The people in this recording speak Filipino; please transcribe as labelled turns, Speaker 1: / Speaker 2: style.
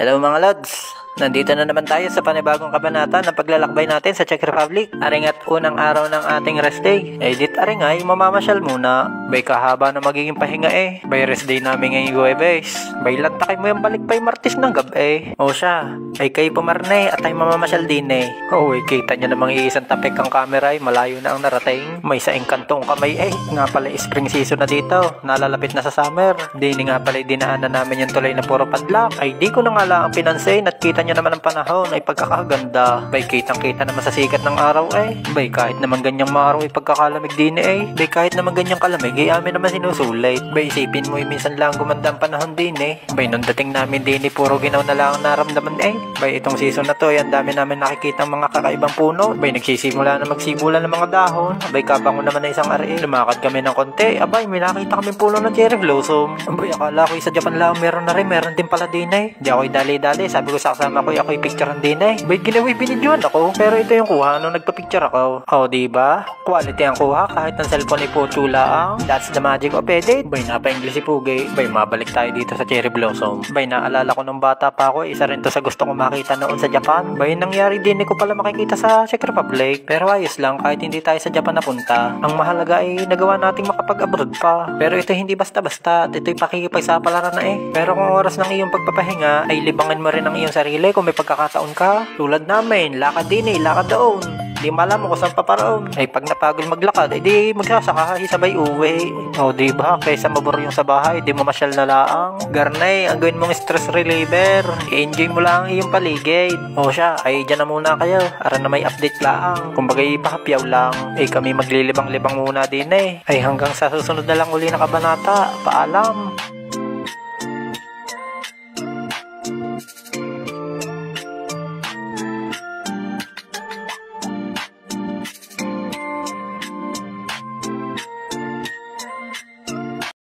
Speaker 1: Hello mga lods! Nandito na naman tayo sa panibagong kabanata ng paglalakbay natin sa Czech Republic. Aring at unang araw ng ating rest day. Edit aring ay mamamasyal muna. Bay kahaba na magiging pahinga Bay rest day namin ngayong Huwebes. Bay lantakay mo yung balik pa'y Martes ng gabi O siya, ay kayo pumarne at ay mamamasyal din Oh, kita nyo namang iisang tapik ang camera malayo na ang narating. May sa engkantong kamay nga pala spring season na dito. Nalalapit na sa summer. Di nga pala dinaanan namin yung tulay na puro padlock. Ay di ko na nga lang ang pinansin at kita nyo naman ang panahon ay pagkakaganda. Bay kitang kita naman sa sikat ng araw Bay kahit naman ganyang maaraw ay pagkakalamig din Bay kahit naman ganyang kalamig ay amin naman sinusulit. Bay isipin mo minsan lang gumanda ang panahon din Bay nung dating namin din puro ginaw na lang ang naramdaman Bay itong season na to ay ang dami namin nakikita mga kakaibang puno. Bay nagsisimula na magsimula ng mga dahon. Bay kabango naman na isang ari. Lumakad kami ng konti. Abay may nakita kami puno ng cherry blossom. Bay akala ko sa Japan lang meron na rin. Meron din pala din Di ako'y dali-dali. Sabi ko sa kasama ko ako'y picturean din Bay ginaway binidyoan ako. Pero ito yung kuha nung nagpa-picture ako. Diba? Quality ang kuha kahit ang cellphone ay putula ang. That's the magic of edit. Bay napa-English si Pugi. Bay mabalik tayo dito sa cherry blossom. Bay naalala ko nung bata pa ako. Isa rin to sa gusto kong makita noon sa Japan. Bay nangyari din ko pala makikita sa Czech Republic. Pero ayos lang kahit hindi tayo sa Japan napunta. Ang mahalaga ay nagawa nating makapag-abroad pa. Pero ito hindi basta-basta. Ito'y pakikipagsapalaran na Pero kung oras ng iyong pagpapahinga ay libangin mo rin ang iyong sarili kung may pagkakataon ka. Tulad namin, lakad din lakad doon. Di malam mo kung saan paparaon. Ay pag napagod maglakad, ay di magsasaka sabay uwi. Diba? Kaysa maburo yung sa bahay, di mo masyal na laang. Garnay, ang gawin mong stress reliever. I-enjoy mo lang iyong paligid. Siya, ay dyan na muna kayo. Ara na may update lang. Kung bagay pahapyaw lang. Ay kami maglilibang-libang muna din Ay hanggang sa susunod na lang uli na kabanata. Paalam.